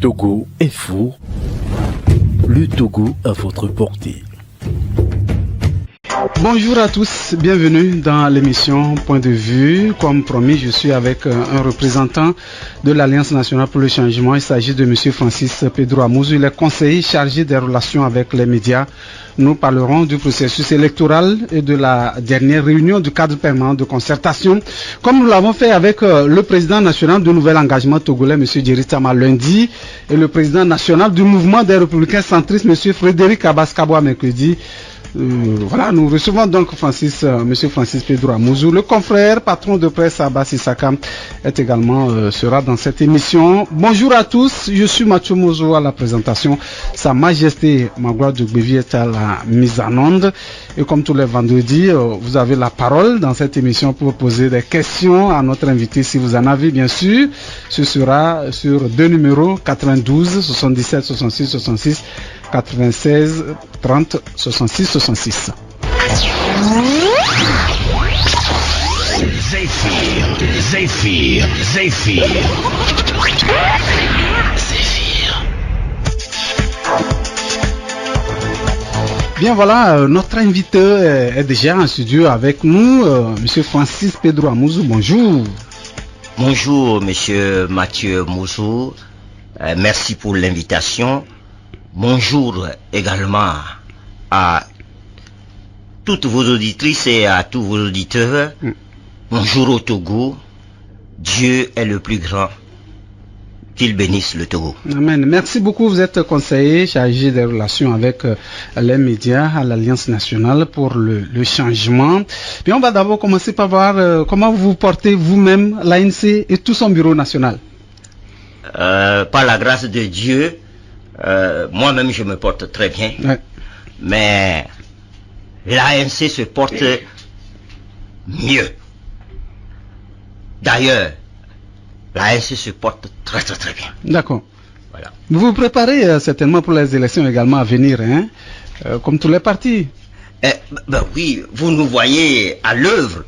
Togo est fou. Le Togo à votre portée. Bonjour à tous, bienvenue dans l'émission Point de vue. Comme promis, je suis avec un représentant de l'Alliance nationale pour le changement. Il s'agit de M. Francis Pedro Amouzou. Il est conseiller chargé des relations avec les médias. Nous parlerons du processus électoral et de la dernière réunion du cadre permanent de concertation, comme nous l'avons fait avec le président national du Nouvel Engagement togolais, M. Djeri Tama, lundi, et le président national du mouvement des Républicains centristes, M. Frédéric Abbas-Kaboua, mercredi. Voilà, nous recevons donc M. Francis Pedro Amouzou, le confrère, patron de presse Abbas Issaka, sera dans cette émission. Bonjour à tous, je suis Mathieu Mozo à la présentation. Sa Majesté Magloire Djougbevi est à la mise en onde. Et comme tous les vendredis, vous avez la parole dans cette émission pour poser des questions à notre invité. Si vous en avez, bien sûr, ce sera sur deux numéros, 92 77 66 66. 96 30 66 66. Zéphyr. Bien voilà, notre invité est déjà en studio avec nous, Monsieur Francis Pedro Amouzou. Bonjour. Bonjour, Monsieur Mathieu Mouzou. Merci pour l'invitation. Bonjour également à toutes vos auditrices et à tous vos auditeurs. Bonjour au Togo. Dieu est le plus grand. Qu'il bénisse le Togo. Amen. Merci beaucoup. Vous êtes conseiller chargé des relations avec les médias à l'Alliance nationale pour le changement. Puis on va d'abord commencer par voir comment vous portez vous-même l'ANC et tout son bureau national. Par la grâce de Dieu, moi-même je me porte très bien, mais l'ANC se porte mieux. D'ailleurs, l'ANC se porte très bien. D'accord. Voilà. Vous vous préparez certainement pour les élections également à venir, hein, comme tous les partis. Oui, vous nous voyez à l'œuvre.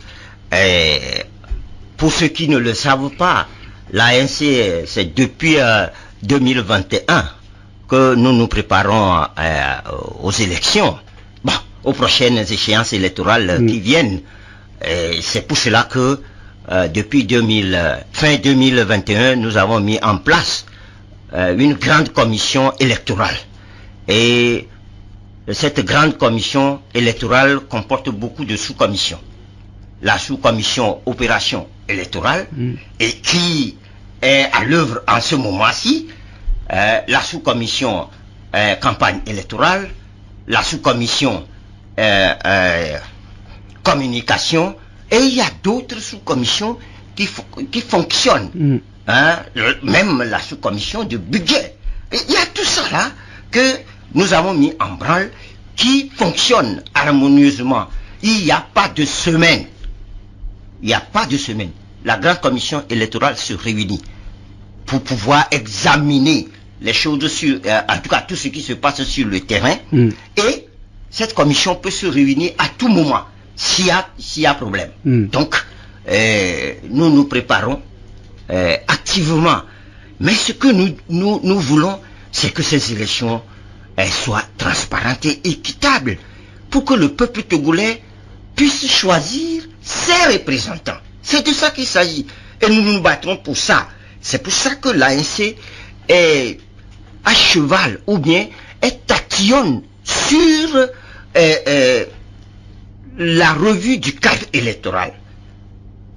Pour ceux qui ne le savent pas, l'ANC, c'est depuis 2021 que nous nous préparons aux élections, aux prochaines échéances électorales qui viennent. C'est pour cela que depuis fin 2021, nous avons mis en place une grande commission électorale. Et cette grande commission électorale comporte beaucoup de sous-commissions. La sous-commission opération électorale, et qui est à l'œuvre en ce moment-ci, la sous-commission campagne électorale, la sous-commission communication, et il y a d'autres sous-commissions qui fonctionnent, même la sous-commission de budget. Et il y a tout ça là que nous avons mis en branle, qui fonctionne harmonieusement. Il n'y a pas de semaine. La grande commission électorale se réunit pour pouvoir examiner les choses sur, en tout cas tout ce qui se passe sur le terrain. Et cette commission peut se réunir à tout moment s'il y a problème. Donc, nous nous préparons activement. Mais ce que nous voulons, c'est que ces élections soient transparentes et équitables, pour que le peuple togolais puisse choisir ses représentants. C'est de ça qu'il s'agit. Et nous nous battrons pour ça. C'est pour ça que l'ANC est à cheval, ou bien est tatillonne sur la revue du cadre électoral.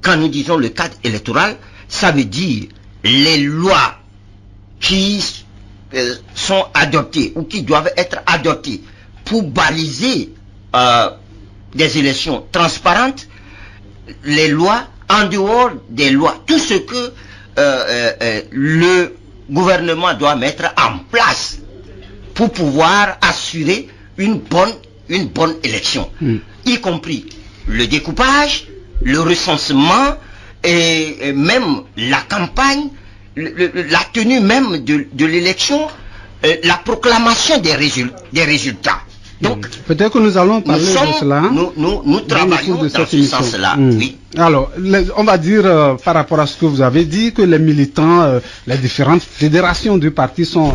Quand nous disons le cadre électoral, ça veut dire les lois qui sont adoptées ou qui doivent être adoptées pour baliser des élections transparentes, les lois, en dehors des lois, tout ce que le gouvernement doit mettre en place pour pouvoir assurer une bonne élection, y compris le découpage, le recensement et même la campagne, la tenue même de l'élection, la proclamation des résultats. Donc, peut-être que nous allons parler de cela. Nous travaillons dans ce sens-là. Oui. Alors, on va dire, par rapport à ce que vous avez dit, que les militants, les différentes fédérations du parti sont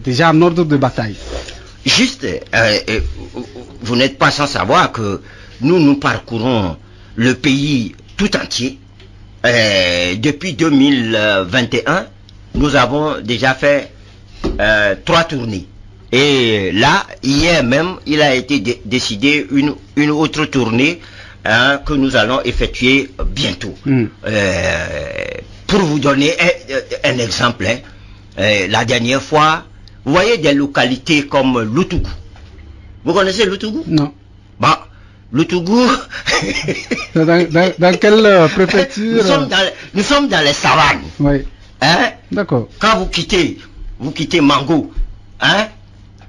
déjà en ordre de bataille. Juste, vous n'êtes pas sans savoir que nous parcourons le pays tout entier. Depuis 2021, nous avons déjà fait 3 tournées. Et là, hier même, il a été décidé une autre tournée que nous allons effectuer bientôt. Pour vous donner un exemple, la dernière fois, vous voyez des localités comme Loutougou. Vous connaissez Loutougou? Non. Bon, Loutougou... dans quelle préfecture? Nous sommes dans les savanes. Oui. Hein? D'accord. Quand vous quittez Mango, hein?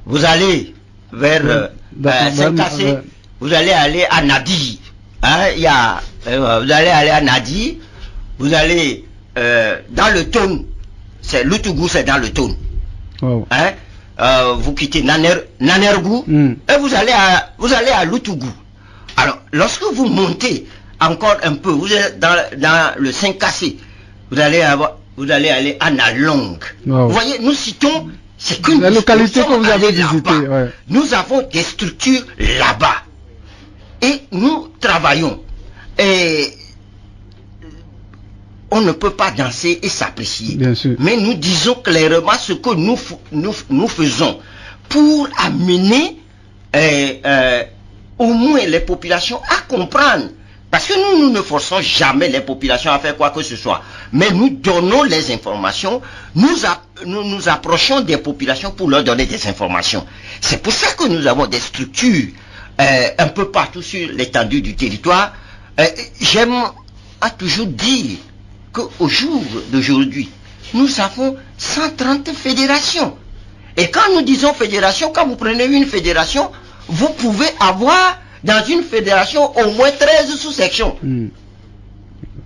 Vous allez vers Saint-Cassé, vous allez aller à Nadi. Hein? Vous allez aller à Nadi, vous allez dans le Tone, c'est Loutougou, c'est dans le Tone. Wow. Hein? Vous quittez Nanergou et vous allez à Loutougou. Alors, lorsque vous montez encore un peu, vous êtes dans le Saint-Cassé, vous allez aller à Nalong. Wow. Vous voyez, nous citons, c'est que la localité que vous avez visitée. Ouais. Nous avons des structures là-bas. Et nous travaillons. Et on ne peut pas danser et s'apprécier. Bien sûr. Mais nous disons clairement ce que nous faisons pour amener au moins les populations à comprendre. Parce que nous ne forçons jamais les populations à faire quoi que ce soit. Mais nous donnons les informations, nous approchons des populations pour leur donner des informations. C'est pour ça que nous avons des structures un peu partout sur l'étendue du territoire. J'aime à toujours dire qu'au jour d'aujourd'hui, nous avons 130 fédérations. Et quand nous disons fédération, quand vous prenez une fédération, vous pouvez avoir dans une fédération au moins 13 sous-sections.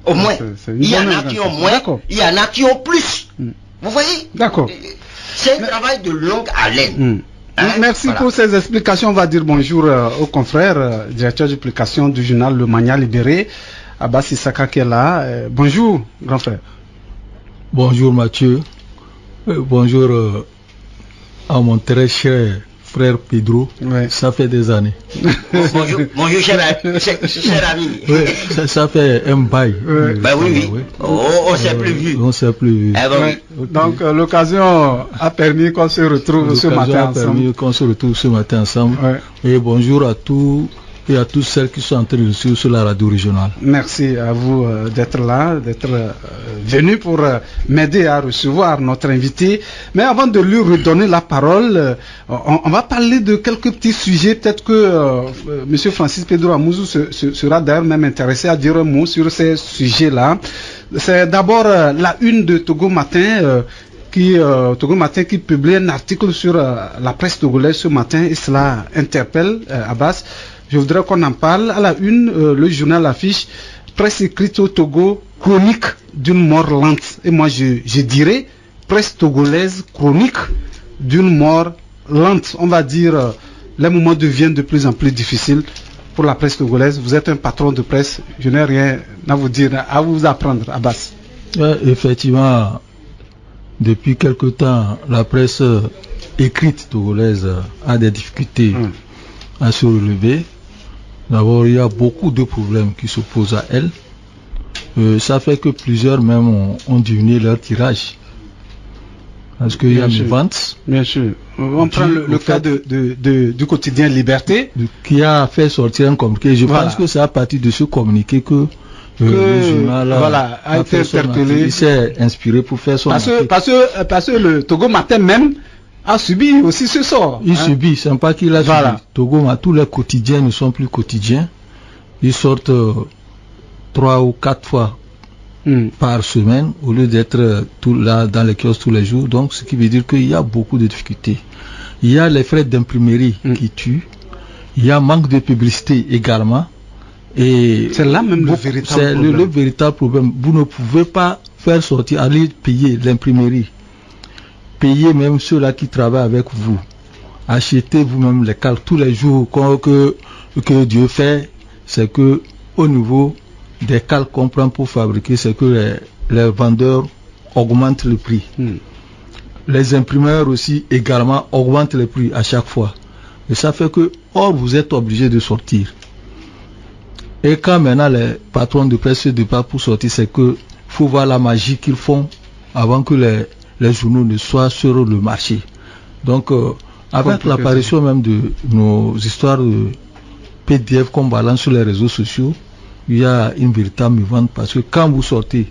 Au moins. Il y en a qui ont moins, il y en a qui ont plus. Vous voyez? D'accord. C'est un travail de longue haleine. Merci pour ces explications. On va dire bonjour aux confrères, directeur de publication du journal Le Mania Libéré, Abbas Issaka qui est là. Bonjour, grand frère. Bonjour Mathieu. Bonjour à mon très cher frère Pedro, ouais. Ça fait des années. Bonjour cher ami. Oui, ça fait un bail. Ouais. Ben oui. On s'est plus vu. On s'est plus vu. Ouais. Okay. Donc l'occasion a permis qu'on se retrouve ce matin ensemble. Ouais. Et bonjour à tous et à tous celles qui sont en train de suivre sur la radio régionale. Merci à vous d'être là, d'être venu pour m'aider à recevoir notre invité. Mais avant de lui redonner la parole, on va parler de quelques petits sujets. Peut-être que Monsieur Francis Pedro Amouzou sera d'ailleurs même intéressé à dire un mot sur ces sujets-là. C'est d'abord la une de Togo Matin. Togo Matin qui publie un article sur la presse togolaise ce matin et cela interpelle Abbas. Je voudrais qu'on en parle. À la une, le journal affiche presse écrite au Togo, chronique d'une mort lente. Et moi, je dirais presse togolaise, chronique d'une mort lente. On va dire, les moments deviennent de plus en plus difficiles pour la presse togolaise. Vous êtes un patron de presse. Je n'ai rien à vous dire, à vous apprendre, Abbas. Effectivement, depuis quelque temps, la presse écrite togolaise a des difficultés à se relever. D'abord, il y a beaucoup de problèmes qui se posent à elle. Ça fait que plusieurs même ont diminué leur tirage. Parce qu'il y a des ventes. Bien sûr. On prend le cas du quotidien Liberté. Qui a fait sortir un communiqué. Je pense que c'est à partir de ce communiqué que le journal a été interpellé. Il s'est inspiré pour faire son article. Parce que le Togo Matin même a subi aussi ce sort. Il subit, c'est pas qu'il a subi. Togo, tous les quotidiens ne sont plus quotidiens. Ils sortent 3 ou 4 fois par semaine au lieu d'être là dans les kiosques tous les jours. Donc, ce qui veut dire qu'il y a beaucoup de difficultés. Il y a les frais d'imprimerie qui tuent. Il y a manque de publicité également. Et c'est là même le véritable problème. C'est le véritable problème. Vous ne pouvez pas faire sortir, aller payer l'imprimerie. Payer même ceux-là qui travaillent avec vous achetez vous-même les cales tous les jours que Dieu fait, c'est que au niveau des cales qu'on prend pour fabriquer, c'est que les vendeurs augmentent le prix. Les imprimeurs aussi également augmentent le prix à chaque fois. Et ça fait que, vous êtes obligé de sortir. Et quand maintenant les patrons de presse se débattent pour sortir, c'est que faut voir la magie qu'ils font avant que les journaux ne soient sur le marché. Donc, avec l'apparition même de nos histoires de PDF qu'on balance sur les réseaux sociaux, il y a une véritable vente parce que quand vous sortez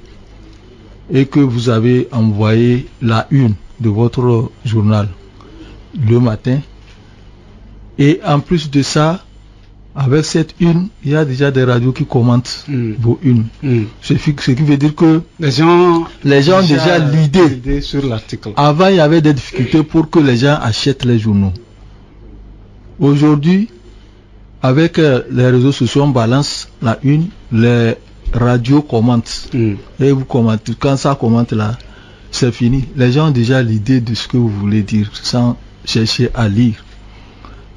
et que vous avez envoyé la une de votre journal le matin, et en plus de ça, avec cette une, il y a déjà des radios qui commentent vos unes. Ce qui veut dire que les gens ont déjà l'idée sur l'article. Avant, il y avait des difficultés pour que les gens achètent les journaux. Aujourd'hui, avec les réseaux sociaux, on balance la une, les radios commentent. Et vous commentez. Quand ça commente là, c'est fini. Les gens ont déjà l'idée de ce que vous voulez dire sans chercher à lire.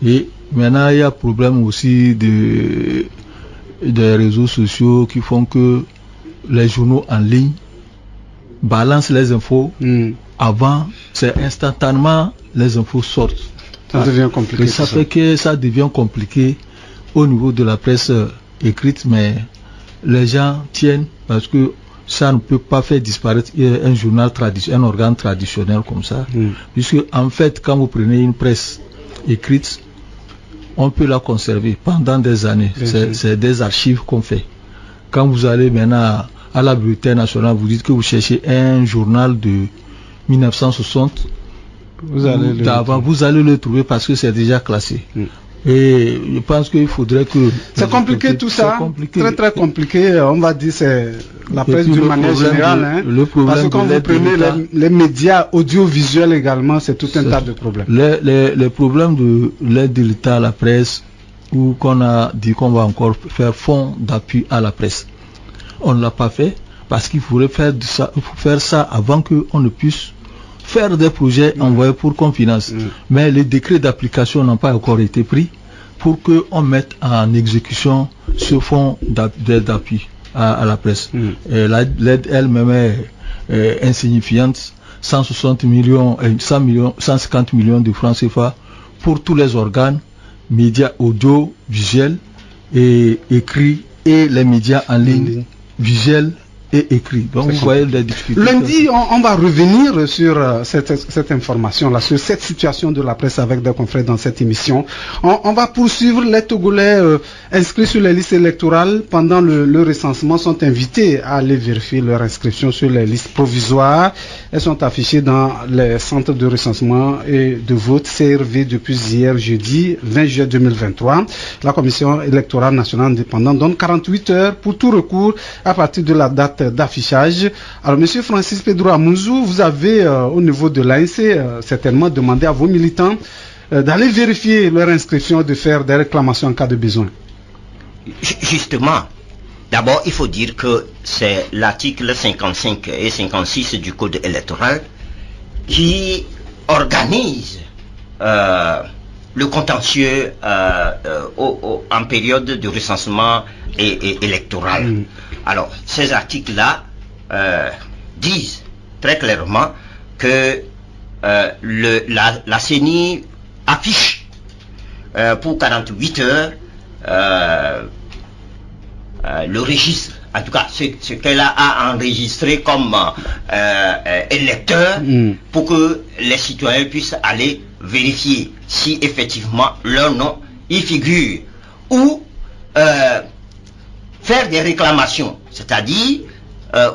Et maintenant, il y a problème aussi des réseaux sociaux qui font que les journaux en ligne balancent les infos. Avant, c'est instantanément les infos sortent. Ça devient compliqué. Et ça fait que ça devient compliqué au niveau de la presse écrite, mais les gens tiennent parce que ça ne peut pas faire disparaître un journal traditionnel, un organe traditionnel comme ça. Puisque en fait, quand vous prenez une presse écrite, on peut la conserver pendant des années. C'est des archives qu'on fait. Quand vous allez maintenant à la Bibliothèque nationale, vous dites que vous cherchez un journal de 1960, vous allez le trouver parce que c'est déjà classé. Et je pense qu'il faudrait que... C'est compliqué tout ça, très très compliqué, on va dire c'est la presse d'une manière générale. Parce que quand vous prenez les médias audiovisuels également, c'est tout un tas de problèmes. Les problèmes de l'aide de l'État à la presse, ou qu'on a dit qu'on va encore faire fonds d'appui à la presse. On ne l'a pas fait parce qu'il faudrait faire ça avant qu'on ne puisse faire des projets envoyés pour qu'on finance. Mais les décrets d'application n'ont pas encore été pris pour qu'on mette en exécution ce fonds d'aide d'appui à la presse. L'aide elle-même est insignifiante, 150 millions de francs CFA pour tous les organes, médias audio, visuels et écrits, et les médias en ligne, visuels et écrit. Donc vous voyez les difficultés. Lundi, on va revenir sur cette information-là, sur cette situation de la presse avec des confrères dans cette émission. On va poursuivre. Les Togolais inscrits sur les listes électorales pendant le recensement sont invités à aller vérifier leur inscription sur les listes provisoires. Elles sont affichées dans les centres de recensement et de vote CRV depuis hier jeudi 20 juillet 2023. La Commission électorale nationale indépendante donne 48 heures pour tout recours à partir de la date d'affichage. Alors, Monsieur Francis Pedro Amouzou, vous avez au niveau de l'ANC certainement demandé à vos militants d'aller vérifier leur inscription et de faire des réclamations en cas de besoin. Justement, d'abord, il faut dire que c'est l'article 55 et 56 du Code électoral qui organise le contentieux en période de recensement électoral. Alors, ces articles-là disent très clairement que la CENI affiche pour 48 heures le registre, en tout cas ce qu'elle a enregistré comme électeur, pour que les citoyens puissent aller vérifier si effectivement leur nom y figure, ou faire des réclamations, c'est-à-dire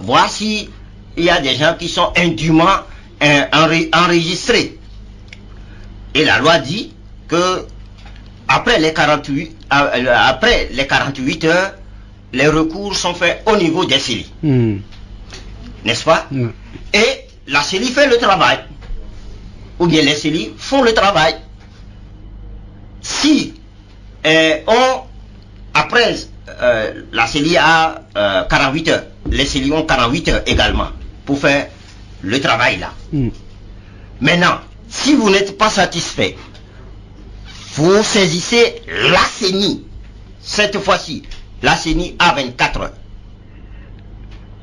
voir s'il y a des gens qui sont indûment enregistrés. Et la loi dit que après les 48 heures, les recours sont faits au niveau des CELI. N'est-ce pas? Et la CELI fait le travail. Ou bien les CELI font le travail. Si après la CELI a 48 heures, les CELI ont 48 heures également pour faire le travail là. Maintenant, si vous n'êtes pas satisfait vous saisissez la CENI. Cette fois-ci, la CENI a 24 heures.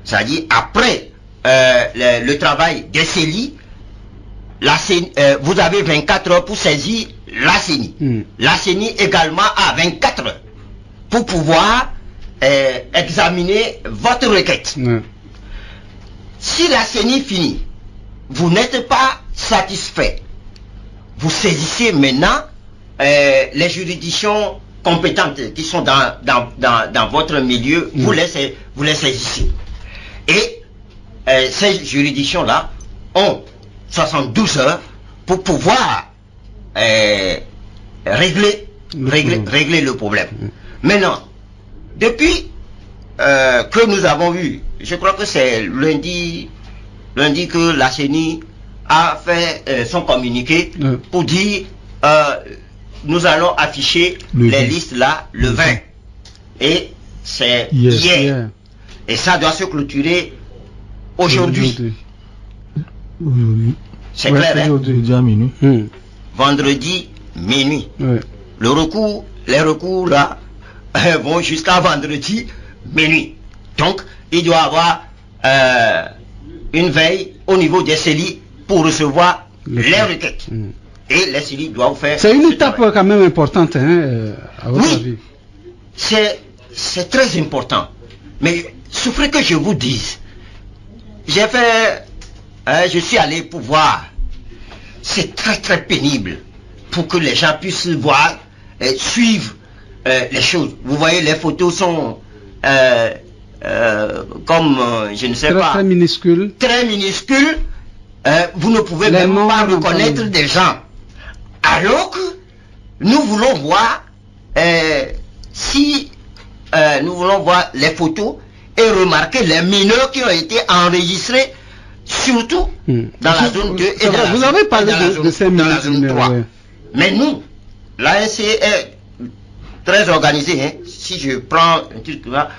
C'est-à-dire, après le travail des CELI, vous avez 24 heures pour saisir la CENI. La CENI également a 24 heures pour pouvoir examiner votre requête. Si la CENI finit, vous n'êtes pas satisfait, vous saisissez maintenant les juridictions compétentes qui sont dans votre milieu, vous les saisissez. Et ces juridictions-là ont 72 heures pour pouvoir régler le problème. Maintenant, depuis que nous avons vu, je crois que c'est lundi que la CENI a fait son communiqué pour dire nous allons afficher les listes là le 20. Et c'est hier. Et ça doit se clôturer aujourd'hui. C'est clair, hein? Aujourd'hui à minuit. Vendredi, minuit. Les recours là vont jusqu'à vendredi, minuit. Donc, il doit y avoir une veille au niveau des CELI pour recevoir les requêtes. Et les CELI doivent faire... C'est une étape quand même importante, hein, à votre avis. C'est très important. Mais souffrez que je vous dise, je suis allé pour voir. C'est très très pénible pour que les gens puissent voir, suivre les choses. Vous voyez, les photos sont comme, je ne sais pas, très minuscules. Très minuscules. Vous ne pouvez même pas reconnaître des gens. Alors que nous voulons voir nous voulons voir les photos et remarquer les mineurs qui ont été enregistrés, surtout dans la zone 2 et dans la vous avez parlé de ces mineurs, 3. Mais nous, l'ANC est très organisée. Hein. Si je prends un truc là,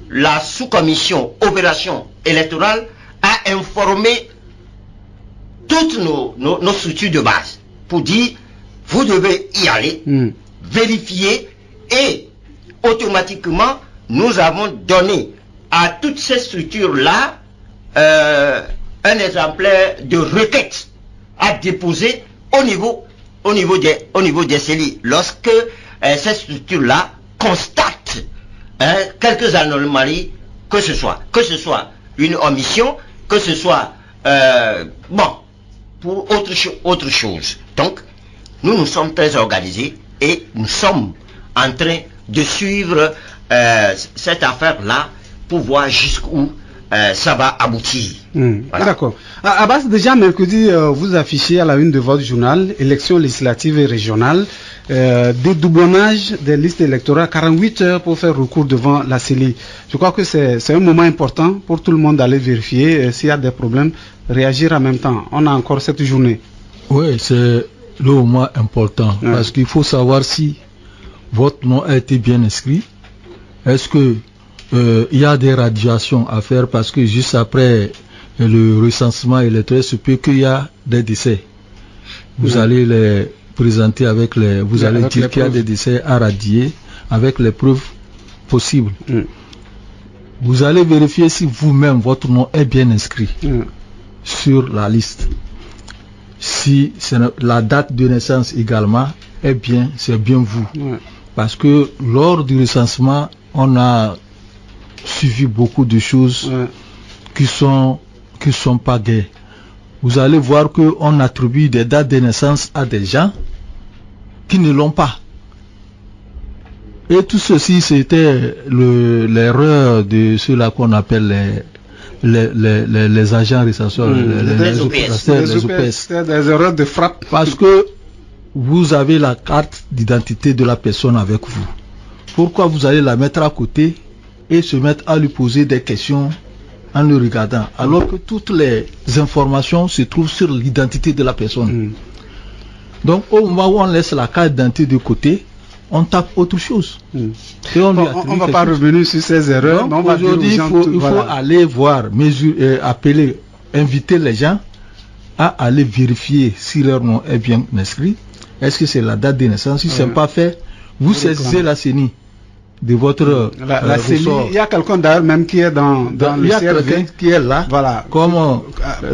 la sous-commission opération électorale a informé toutes nos structures de base pour dire vous devez y aller, vérifier, et automatiquement nous avons donné à toutes ces structures-là un exemplaire de requête à déposer au niveau des CELI. Lorsque ces structures-là constatent quelques anomalies, que ce soit une omission, que ce soit pour autre chose. Donc, nous sommes très organisés et nous sommes en train de suivre cette affaire-là pour voir jusqu'où ça va aboutir. Voilà. D'accord. Abbas, déjà mercredi, vous affichez à la une de votre journal, élections législatives et régionales, dédoublonnage des listes électorales, 48 heures pour faire recours devant la CELI. Je crois que c'est un moment important pour tout le monde d'aller vérifier s'il y a des problèmes, réagir en même temps. On a encore cette journée. Oui, c'est le moment important, parce qu'il faut savoir si votre nom a été bien inscrit. Est-ce que il y a des radiations à faire, parce que juste après le recensement électoral, il peut qu'il y a des décès. Vous allez les présenter avec vous allez dire qu'il y a des décès à radier avec les preuves possibles. Vous allez vérifier si vous-même votre nom est bien inscrit sur la liste. Si la date de naissance également est bien, c'est bien vous. Parce que lors du recensement, on a suivi beaucoup de choses qui sont pas gaies. Vous allez voir qu'on attribue des dates de naissance à des gens qui ne l'ont pas. Et tout ceci, c'était l'erreur de ceux-là qu'on appelle les agents recenseurs, les OPS. Des erreurs de frappe. Parce que vous avez la carte d'identité de la personne avec vous. Pourquoi vous allez la mettre à côté et se mettre à lui poser des questions en le regardant, alors que toutes les informations se trouvent sur l'identité de la personne. Donc au moment où on laisse la carte d'identité de côté, on tape autre chose. Et on ne va pas revenir sur ces erreurs. Aujourd'hui, il faut aller voir, appeler, inviter les gens à aller vérifier si leur nom est bien inscrit. est-ce que c'est la date de naissance? Si ce n'est pas fait, vous saisissez la CENI de votre la CENI. Il y a quelqu'un d'ailleurs même qui est dans le CRV qui est là. Voilà. Comme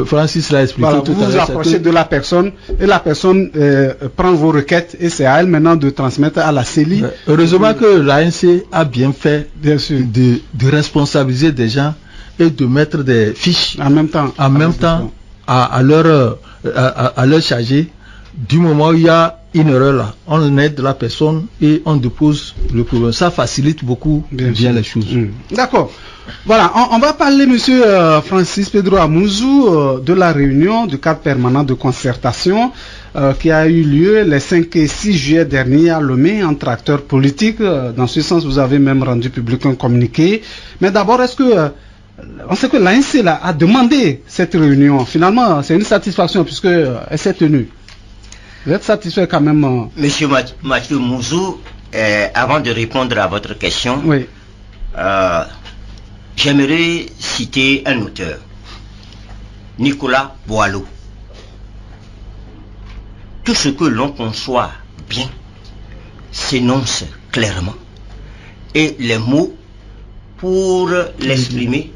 Francis l'a expliqué tout à l'heure. Vous vous approchez de la personne et la personne prend vos requêtes et c'est à elle maintenant de transmettre à la CENI. Heureusement que l'ANC a bien fait de responsabiliser des gens et de mettre des fiches en même temps à leur charger. Du moment où il y a une erreur là, on aide la personne et on dépose le problème. Ça facilite beaucoup bien les choses. D'accord. Voilà, on va parler, monsieur Francis Pedro Amouzou, de la réunion du cadre permanent de concertation qui a eu lieu les 5 et 6 juillet dernier à Lomé entre acteurs politiques. Dans ce sens, vous avez même rendu public un communiqué. Mais d'abord, est-ce que on sait que l'ANC a demandé cette réunion. Finalement, c'est une satisfaction puisque elle s'est tenue. Vous êtes satisfait quand même Monsieur Mathieu Mouzou, avant de répondre à votre question, oui. J'aimerais citer un auteur, Nicolas Boileau. Tout ce que l'on conçoit bien s'énonce clairement et les mots pour l'exprimer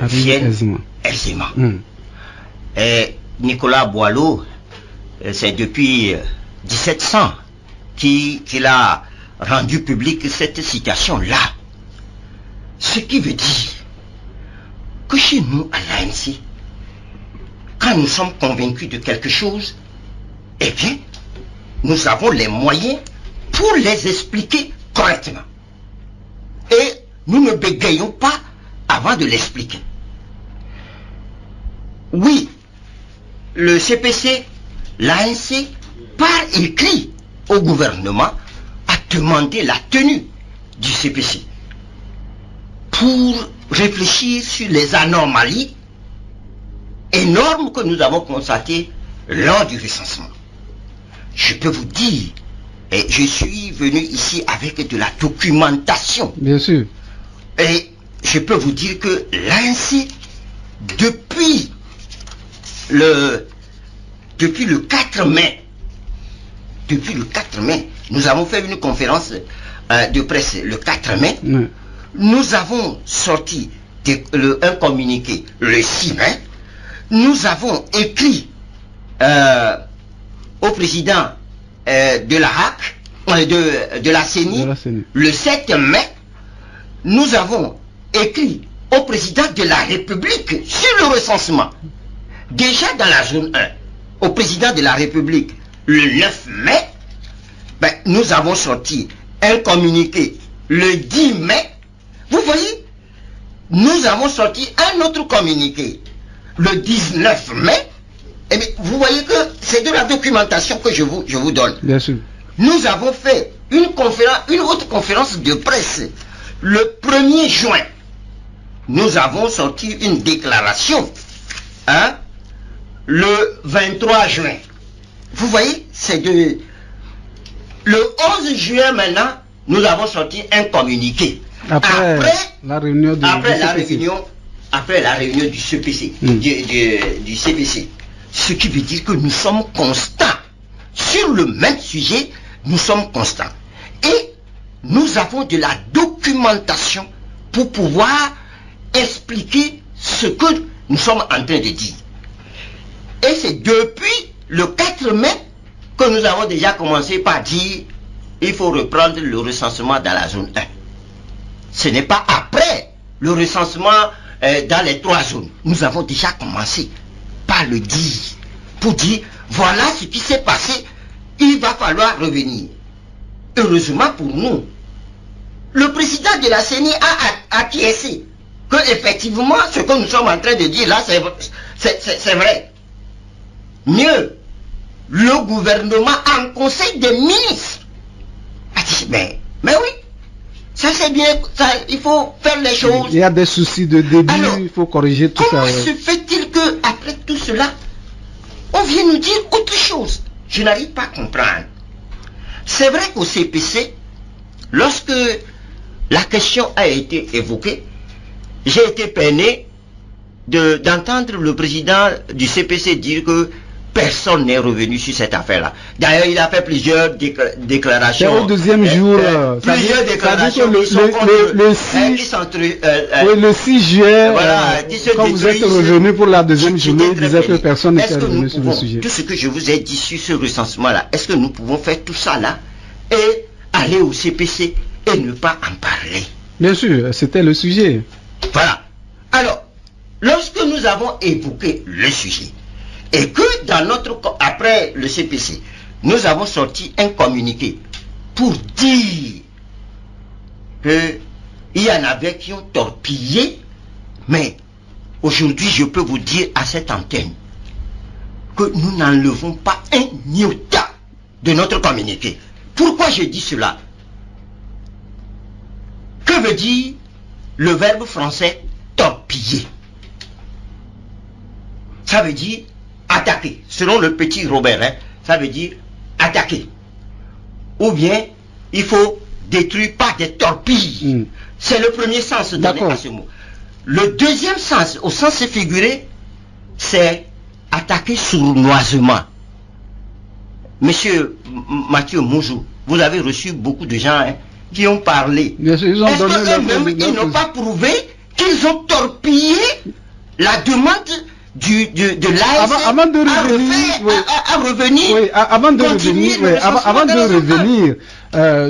viennent aisément. Et Nicolas Boileau, c'est depuis 1700 qu'il a rendu public cette citation-là. Ce qui veut dire que chez nous, à l'ANC, quand nous sommes convaincus de quelque chose, eh bien, nous avons les moyens pour les expliquer correctement. Et nous ne bégayons pas avant de l'expliquer. Oui, le CPC, l'ANC, par écrit au gouvernement, a demandé la tenue du CPC pour réfléchir sur les anomalies énormes que nous avons constatées lors du recensement. Je peux vous dire, et je suis venu ici avec de la documentation. Bien sûr. Et je peux vous dire que l'ANC, depuis le 4 mai, nous avons fait une conférence de presse le 4 mai. Nous avons sorti un communiqué le 6 mai. Nous avons écrit au président de la RAC, de la CENI, le 7 mai. Nous avons écrit au président de la République sur le recensement. Déjà dans la zone 1, au président de la République, le 9 mai, nous avons sorti un communiqué le 10 mai. Vous voyez, nous avons sorti un autre communiqué le 19 mai. Et vous voyez que c'est de la documentation que je vous donne. Bien sûr. Nous avons fait une autre conférence de presse le 1er juin. Nous avons sorti une déclaration le 23 juin. Vous voyez, c'est le 11 juin maintenant, nous avons sorti un communiqué. Après la réunion du CPC, du CPC. Ce qui veut dire que nous sommes constants. Sur le même sujet, nous sommes constants. Et nous avons de la documentation pour pouvoir expliquer ce que nous sommes en train de dire. Et c'est depuis le 4 mai que nous avons déjà commencé par dire il faut reprendre le recensement dans la zone 1. Ce n'est pas après le recensement dans les 3 zones. Nous avons déjà commencé par le dire, pour dire voilà ce qui s'est passé, il va falloir revenir. Heureusement pour nous, le président de la CENI a acquiescé que effectivement ce que nous sommes en train de dire là c'est vrai. Mieux, le gouvernement en conseil des ministres a dit mais oui, ça c'est bien, ça, il faut faire les choses. Il y a des soucis de début. Alors, il faut corriger tout ça. Comment se fait-il que après tout cela, on vient nous dire autre chose? Je n'arrive pas à comprendre. C'est vrai qu'au CPC, lorsque la question a été évoquée, j'ai été peiné d'entendre le président du CPC dire que personne n'est revenu sur cette affaire-là. D'ailleurs, il a fait plusieurs déclarations. C'est au deuxième jour. Plusieurs déclarations le 6 juillet, voilà, quand vous êtes revenu pour la deuxième journée, il disait que personne n'était revenu sur le sujet. Tout ce que je vous ai dit sur ce recensement-là, est-ce que nous pouvons faire tout ça là et aller au CPC et ne pas en parler? Bien sûr, c'était le sujet. Voilà. Alors, lorsque nous avons évoqué le sujet, et que après le CPC, nous avons sorti un communiqué pour dire qu'il y en avait qui ont torpillé, mais aujourd'hui je peux vous dire à cette antenne que nous n'enlevons pas un iota de notre communiqué. Pourquoi je dis cela? Que veut dire le verbe français torpiller? Ça veut dire attaquer. Selon le petit Robert, hein, ça veut dire attaquer. Ou bien, il faut détruire par des torpilles. C'est le premier sens donné à ce mot. Le deuxième sens, au sens figuré, c'est attaquer sournoisement. Monsieur Mathieu Mouzou, vous avez reçu beaucoup de gens qui ont parlé. Bien sûr, ils ont donné ils n'ont pas prouvé qu'ils ont torpillé la demande de l'AS avant de revenir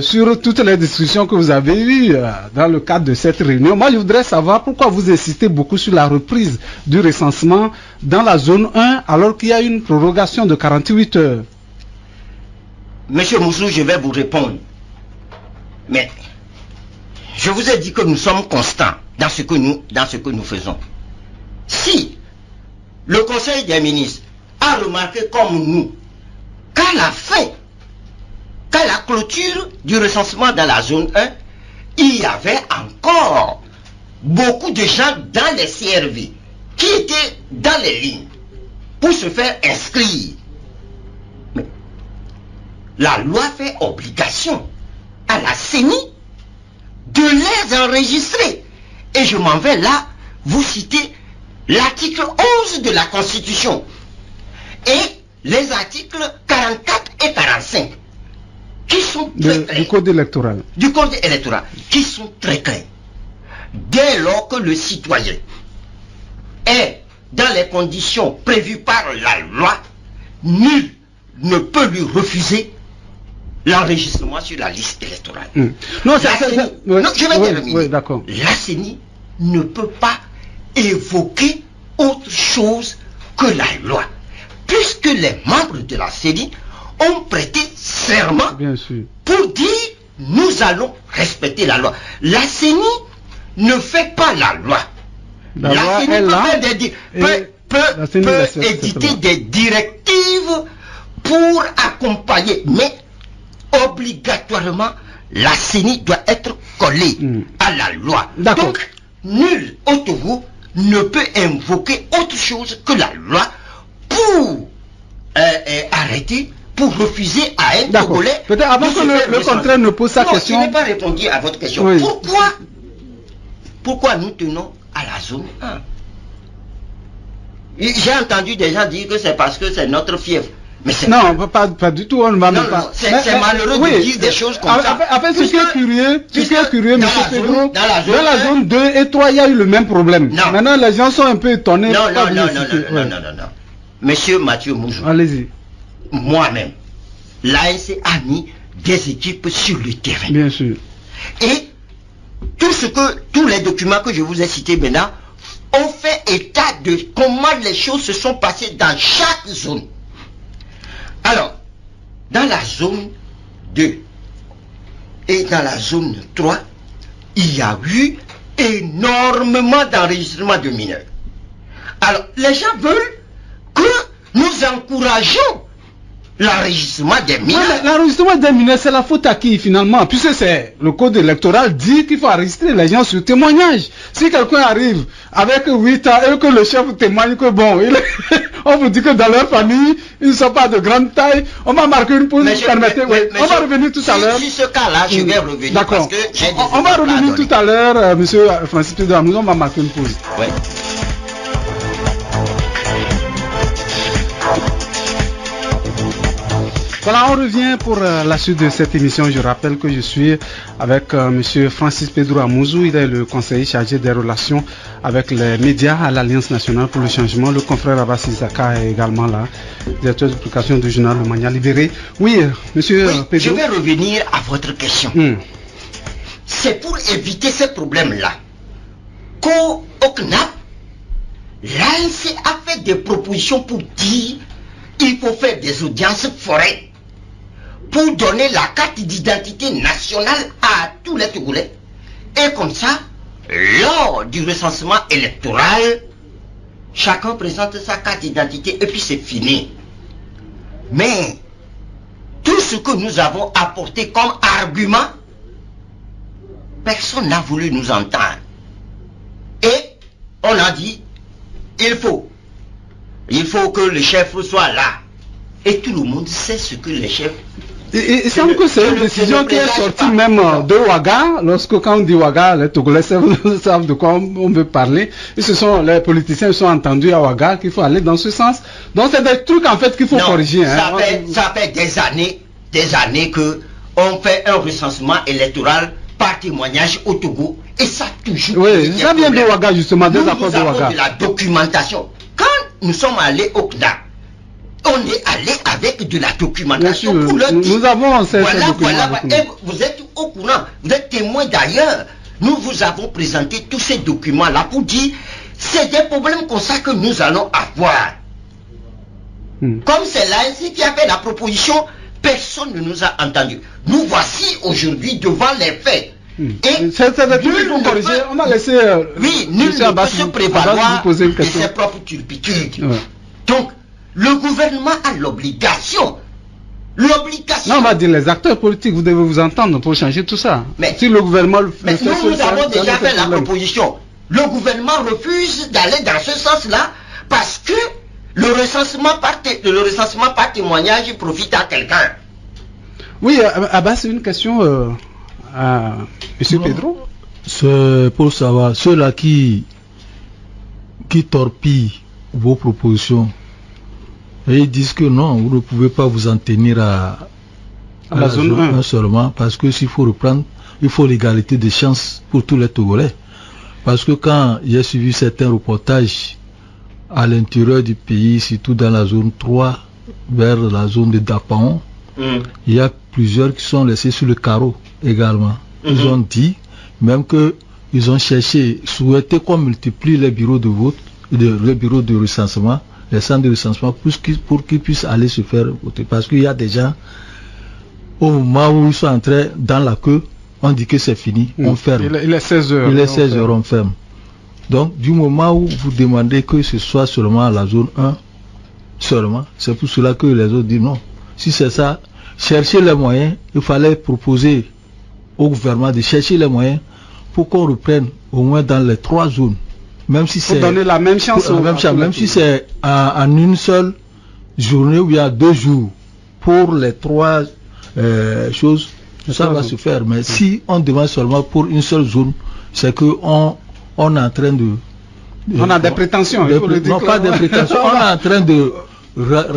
sur toutes les discussions que vous avez eues dans le cadre de cette réunion, moi je voudrais savoir pourquoi vous insistez beaucoup sur la reprise du recensement dans la zone 1 alors qu'il y a une prorogation de 48 heures. Monsieur Moussou, je vais vous répondre. Mais je vous ai dit que nous sommes constants dans ce que nous faisons. Si le Conseil des ministres a remarqué comme nous qu'à la clôture du recensement dans la zone 1, il y avait encore beaucoup de gens dans les CRV qui étaient dans les lignes pour se faire inscrire. Mais la loi fait obligation à la CENI de les enregistrer. Et je m'en vais là vous citer l'article 11 de la Constitution et les articles 44 et 45 qui sont très clairs. Du code électoral. Du code électoral, qui sont très clairs. Dès lors que le citoyen est dans les conditions prévues par la loi, nul ne peut lui refuser l'enregistrement sur la liste électorale. Non, je vais terminer. Oui, d'accord. La CENI ne peut pas évoquer autre chose que la loi, puisque les membres de la CENI ont prêté serment pour dire nous allons respecter la loi. La CENI ne fait pas la loi. La CENI peut éditer des directives pour accompagner, mais obligatoirement la CENI doit être collée à la loi. Donc nul autre vous ne peut invoquer autre chose que la loi pour arrêter, pour refuser à un Togolais. Peut-être avant que le contraire ne pose sa question. Je n'ai pas répondu à votre question. Oui. Pourquoi nous tenons à la zone 1? J'ai entendu des gens dire que c'est parce que c'est notre fièvre. Mais non, pas du tout, on ne va même pas. C'est malheureux de dire des choses comme ça. En fait, ce qui est curieux, M. Pedro, dans la zone 2 et 3, il y a eu le même problème. Non. Maintenant, les gens sont un peu étonnés. Non. Monsieur Mathieu Mouzou. Allez-y. Moi-même, l'ANC a mis des équipes sur le terrain. Bien sûr. Et tous les documents que je vous ai cités maintenant ont fait état de comment les choses se sont passées dans chaque zone. Alors, dans la zone 2 et dans la zone 3, il y a eu énormément d'enregistrements de mineurs. Alors, les gens veulent que nous encourageons l'enregistrement des mineurs. L'enregistrement des mineurs, c'est la faute à qui finalement? Puisque c'est le code électoral dit qu'il faut enregistrer les gens sur témoignage. Si quelqu'un arrive avec 8 ans et que le chef témoigne que bon, on vous dit que dans leur famille, ils ne sont pas de grande taille, on va marquer une pause, on va revenir tout à l'heure. Sur ce cas-là, je vais revenir. D'accord. On va revenir tout à l'heure, monsieur Francis Pedro Amouzou, on va marquer une pause. Ouais. Voilà, on revient pour la suite de cette émission. Je rappelle que je suis avec Monsieur Francis Pedro Amouzou. Il est le conseiller chargé des relations avec les médias à l'Alliance nationale pour le changement. Le confrère Abbas Isaka est également là, directeur de publication du journal Le Mania Libéré. Oui, Monsieur Pedro. Je vais revenir à votre question. C'est pour éviter ce problème-là qu'au CNAP, l'ANC a fait des propositions pour dire qu'il faut faire des audiences foraines pour donner la carte d'identité nationale à tous les Togolais. Et comme ça, lors du recensement électoral, chacun présente sa carte d'identité et puis c'est fini. Mais tout ce que nous avons apporté comme argument, personne n'a voulu nous entendre. Et on a dit, il faut que le chef soit là. Et tout le monde sait ce que le chef... Il semble que c'est une décision qui est sortie même de Ouaga. Lorsque quand on dit Ouaga, les Togolais savent de quoi on veut parler. Et ce sont les politiciens qui sont entendus à Ouaga qu'il faut aller dans ce sens. Donc c'est des trucs en fait qu'il faut corriger. Ça fait des années que on fait un recensement électoral par témoignage au Togo. Et ça toujours... Oui, ça vient de Ouaga justement, des accords de Ouaga. De la documentation. Quand nous sommes allés au CNAP, on est allé avec de la documentation pour leur dire, nous avons voilà, et vous êtes au courant, vous êtes témoin d'ailleurs. Nous vous avons présenté tous ces documents-là pour dire, c'est des problèmes comme ça que nous allons avoir. Comme c'est l'ANC qui a fait la proposition, personne ne nous a entendu. Nous voici aujourd'hui devant les faits. Et on va laisser nul ne peut se prévaloir de ses propres turpitudes. Donc, le gouvernement a l'obligation. Non, on va dire les acteurs politiques, vous devez vous entendre pour changer tout ça. Mais si le gouvernement mais nous avons déjà fait la proposition. Le gouvernement refuse d'aller dans ce sens-là parce que le recensement par témoignage profite à quelqu'un. Oui, Abbas, c'est une question à M. Pedro. C'est pour savoir, ceux-là qui torpillent vos propositions, et ils disent que non, vous ne pouvez pas vous en tenir à la zone 1 seulement, parce que s'il faut reprendre, il faut l'égalité des chances pour tous les Togolais. Parce que quand j'ai suivi certains reportages à l'intérieur du pays, surtout dans la zone 3, vers la zone de Dapaon, il y a plusieurs qui sont laissés sur le carreau également. Ils ont dit, même qu'ils ont souhaité qu'on multiplie les bureaux de vote, les bureaux de recensement, les centres de recensement, pour qu'ils puissent aller se faire voter. Parce qu'il y a des gens, au moment où ils sont entrés dans la queue, on dit que c'est fini, on ferme. Il est 16 heures. Il est 16 heures, on ferme. Donc, du moment où vous demandez que ce soit seulement la zone 1, seulement, c'est pour cela que les autres disent non. Si c'est ça, chercher les moyens, il fallait proposer au gouvernement de chercher les moyens pour qu'on reprenne au moins dans les 3 zones. Même si c'est donner la même chance, même si c'est en une seule journée ou bien 2 jours pour les 3 choses, ça va se faire. Mais si on demande seulement pour une seule zone, c'est que on est en train de on a des prétentions. Non, pas des prétentions. On est en train de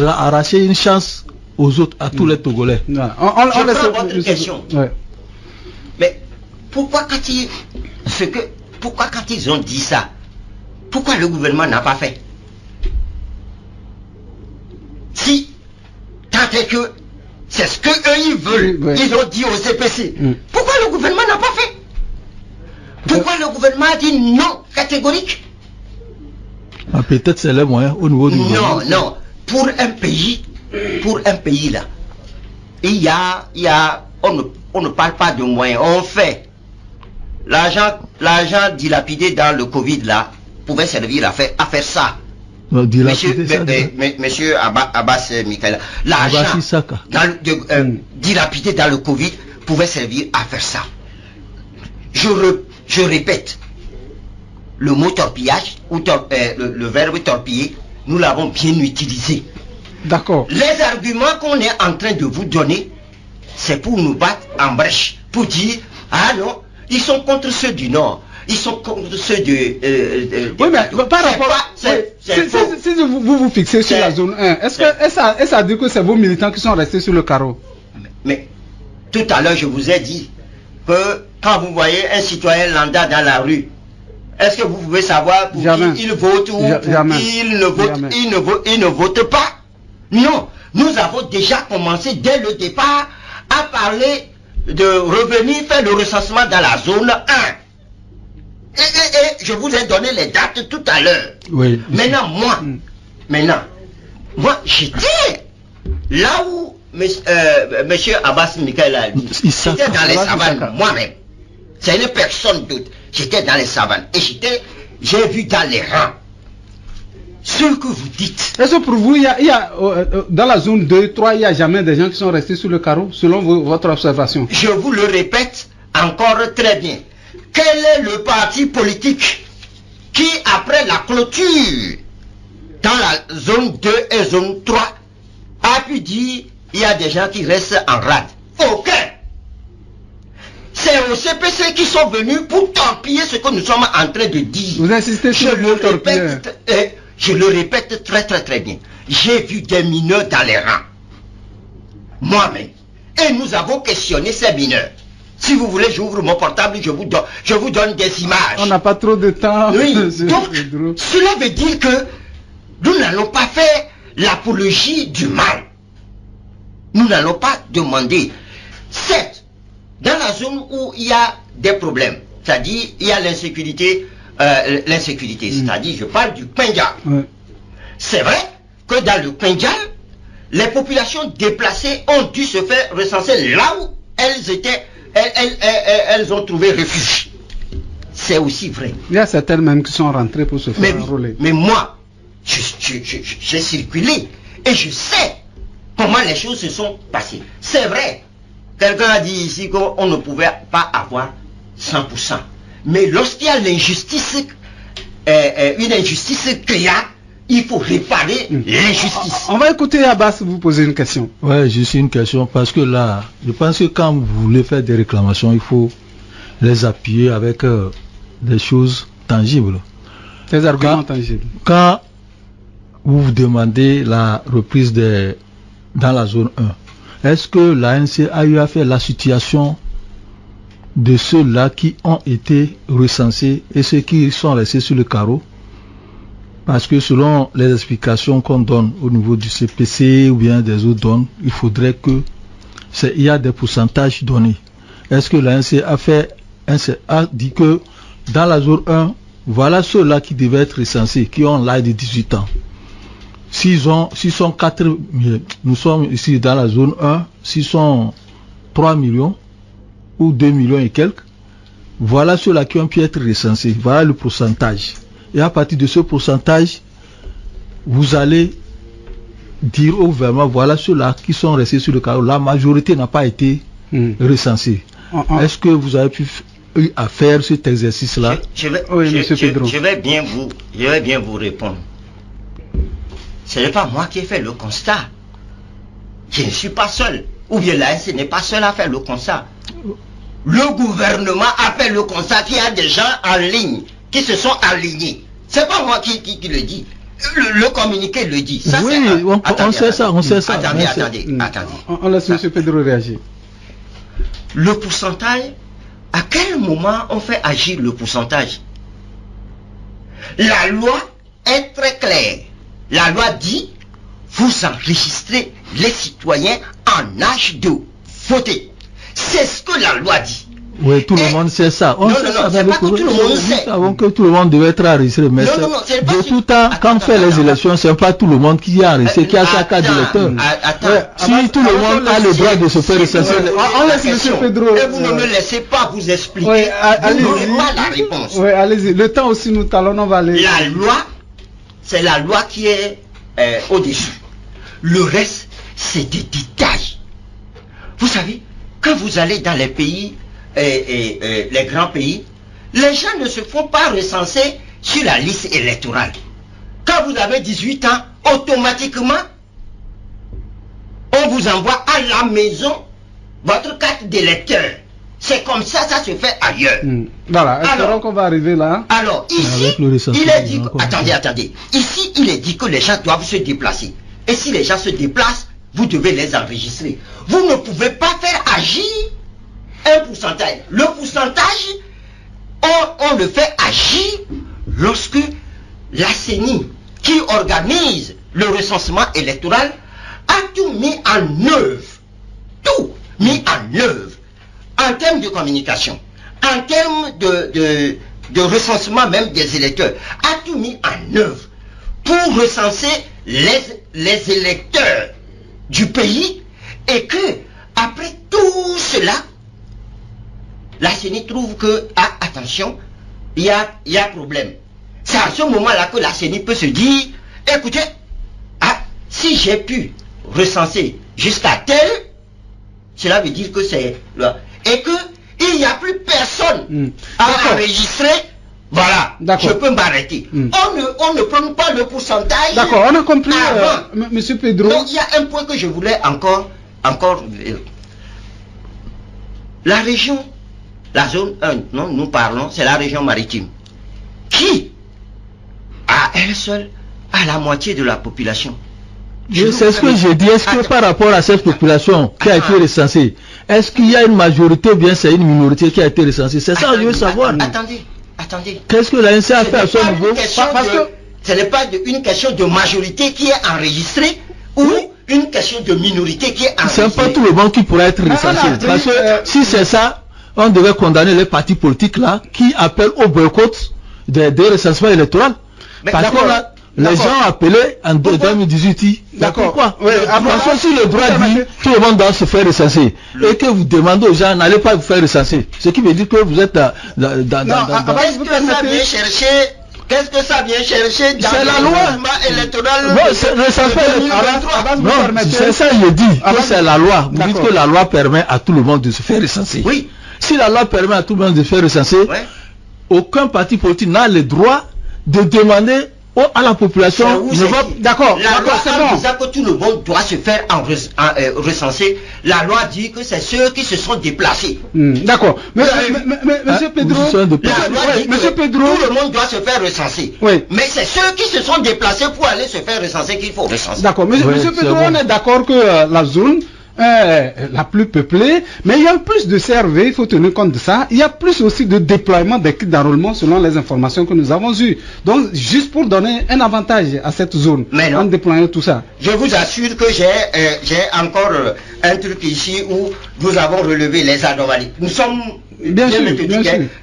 arracher une chance aux autres, à tous les Togolais. Je prends votre question. Mais pourquoi quand ils ont dit ça, pourquoi le gouvernement n'a pas fait? Si, tant est que c'est ce qu'eux ils veulent, ils ont dit au CPC, pourquoi le gouvernement n'a pas fait? Pourquoi le gouvernement a dit non catégorique? Peut-être c'est les moyens au niveau du gouvernement. Non, pour un pays là, on ne parle pas de moyens, on fait. L'argent dilapidé dans le Covid là pouvait servir à faire ça. Monsieur Abbas Mikaela, l'argent dilapidé dans le Covid pouvait servir à faire ça. Je répète, le mot torpillage ou le verbe torpiller, nous l'avons bien utilisé. D'accord. Les arguments qu'on est en train de vous donner, c'est pour nous battre en brèche, pour dire ah non, ils sont contre ceux du Nord. ils sont comme ceux de... oui, mais par rapport... Si vous fixez sur la zone 1, est-ce que ça dit que c'est vos militants qui sont restés sur le carreau? Mais tout à l'heure, je vous ai dit que quand vous voyez un citoyen lambda dans la rue, est-ce que vous pouvez savoir pour qui il vote ou pour qui il ne vote pas? Non, nous avons déjà commencé dès le départ à parler de revenir faire le recensement dans la zone 1. Et je vous ai donné les dates tout à l'heure. Oui. Maintenant, moi, j'étais là où monsieur Abbas Mikael a dit. J'étais dans les savanes, moi-même. C'est une personne d'autre. J'étais dans les savanes et j'ai vu dans les rangs ce que vous dites. Est-ce que pour vous, il y a dans la zone 2, 3, il n'y a jamais des gens qui sont restés sur le carreau, selon votre observation? Je vous le répète encore très bien. Quel est le parti politique qui, après la clôture dans la zone 2 et zone 3, a pu dire il y a des gens qui restent en rade? Aucun. C'est au CPC qui sont venus pour torpiller ce que nous sommes en train de dire. Vous insistez sur le torpiller. Je le répète très très très bien. J'ai vu des mineurs dans les rangs. Moi-même. Et nous avons questionné ces mineurs. Si vous voulez, j'ouvre mon portable, je vous donne des images. On n'a pas trop de temps. Oui, donc, cela veut dire que nous n'allons pas faire l'apologie du mal. Nous n'allons pas demander. Certes, dans la zone où il y a des problèmes, c'est-à-dire il y a l'insécurité, c'est-à-dire je parle du Pendjab. C'est vrai que dans le Pendjab, les populations déplacées ont dû se faire recenser là où elles étaient. Elles ont trouvé refuge. C'est aussi vrai. Il y a certaines même qui sont rentrées pour se faire enrôler. Mais moi, j'ai circulé et je sais comment les choses se sont passées. C'est vrai. Quelqu'un a dit ici qu'on ne pouvait pas avoir 100%. Mais lorsqu'il y a l'injustice, une injustice qu'il y a, il faut réparer l'injustice. On va écouter Abbas vous poser une question. Ouais, juste une question, parce que là, je pense que quand vous voulez faire des réclamations, il faut les appuyer avec des choses tangibles. Des arguments tangibles. Quand vous demandez la reprise dans la zone 1, est-ce que l'ANC a eu à faire la situation de ceux-là qui ont été recensés et ceux qui sont restés sur le carreau? Parce que selon les explications qu'on donne au niveau du CPC ou bien des autres donnes, il faudrait que il y a des pourcentages donnés. Est-ce que l'ANC a dit que dans la zone 1, voilà ceux-là qui devaient être recensés, qui ont l'âge de 18 ans. S'ils sont 4, nous sommes ici dans la zone 1, s'ils sont 3 millions ou 2 millions et quelques, voilà ceux-là qui ont pu être recensés. Voilà le pourcentage. Et à partir de ce pourcentage, vous allez dire au gouvernement, voilà ceux-là qui sont restés sur le carreau. La majorité n'a pas été recensée. Est-ce que vous avez pu à faire cet exercice-là? Je vais bien vous répondre. Ce n'est pas moi qui ai fait le constat. Je ne suis pas seul. Ou bien l'ANC n'est pas seul à faire le constat. Le gouvernement a fait le constat qu'il y a des gens en ligne qui se sont alignés. C'est pas moi qui le dis. Le communiqué le dit. Ça, oui, on sait ça. Attendez. On laisse M. Pedro réagir. Le pourcentage, à quel moment on fait agir le pourcentage? La loi est très claire. La loi dit, vous enregistrez les citoyens en âge de voter. C'est ce que la loi dit. Oui, tout le monde sait ça. Non, c'est pas que tout le monde sait. Nous savons que tout le monde devait être enregistré. Mais de tout temps, quand on fait les élections, c'est pas tout le monde qui est enregistré, qui a sa carte d'électeur. Si tout le monde a le droit de se faire recenser, on laisse M. Pedro. Et vous ne me laissez pas vous expliquer. Vous n'aurez pas la réponse. Oui, allez-y. Le temps aussi nous talonnons, on va aller. La loi, c'est la loi qui est au-dessus. Le reste, c'est des détails. Vous savez, quand vous allez dans les pays, les grands pays, les gens ne se font pas recenser sur la liste électorale. Quand vous avez 18 ans, automatiquement, on vous envoie à la maison votre carte d'électeur. C'est comme ça se fait ailleurs. Voilà, espérons qu'on va arriver là. Alors, ici, il est dit... Attendez. Ici, il est dit que les gens doivent se déplacer. Et si les gens se déplacent, vous devez les enregistrer. Vous ne pouvez pas faire agir un pourcentage. Le pourcentage, on le fait agir lorsque la CENI, qui organise le recensement électoral, a tout mis en œuvre. Tout mis en œuvre. En termes de communication, en termes de recensement même des électeurs, a tout mis en œuvre pour recenser les électeurs du pays, et que après tout cela, la CENI trouve que, attention, il y a problème. C'est à ce moment-là que la CENI peut se dire, écoutez, si j'ai pu recenser jusqu'à tel, cela veut dire que c'est là. Et qu'il n'y a plus personne à enregistrer, voilà, je peux m'arrêter. On ne prend pas le pourcentage. D'accord, on a compris, Monsieur Pedro. Donc, il y a un point que je voulais encore la région, la zone 1, non, nous parlons, c'est la région maritime, qui, à elle seule, a la moitié de la population. C'est ce que j'ai dit. Est-ce que par rapport à cette population qui a été recensée, est-ce qu'il y a une majorité ou bien c'est une minorité qui a été recensée? C'est ça que je veux savoir. Attendez. Qu'est-ce que l'ANC a fait à son niveau? Parce que ce n'est pas une question de majorité qui est enregistrée ou une question de minorité qui est enregistrée. C'est pas tout le monde qui pourrait être recensé. Parce que si c'est ça, on devait condamner les partis politiques là qui appellent au boycott des recensements électoraux. Parce que là, les gens appelaient en 2018. D'accord. Pourquoi? Parce que si le droit dit tout le monde doit se faire recenser et que vous demandez aux gens n'allez pas vous faire recenser, ce qui veut dire que vous êtes dans Qu'est-ce que ça vient chercher dans c'est la loi électorale? Non, c'est ça je dis que c'est la loi. Vous dites que la loi permet à tout le monde de se faire recenser. Oui. Si la loi permet à tout le monde de se faire recenser, aucun parti politique n'a le droit de demander à la population. D'accord, c'est bon. En disant que tout le monde doit se faire recenser, la loi dit que c'est ceux qui se sont déplacés. D'accord. Monsieur Pedro, Monsieur Pedro, tout le monde doit se faire recenser. Oui. Mais c'est ceux qui se sont déplacés pour aller se faire recenser qu'il faut recenser. D'accord. Monsieur Pedro, on est d'accord que la zone la plus peuplée, mais il y a plus de CRV, il faut tenir compte de ça. Il y a plus aussi de déploiement des kits d'enrôlement selon les informations que nous avons eues. Donc, juste pour donner un avantage à cette zone, en déployant tout ça. Je vous assure que j'ai encore un truc ici où nous avons relevé les anomalies. Nous sommes bien sûr.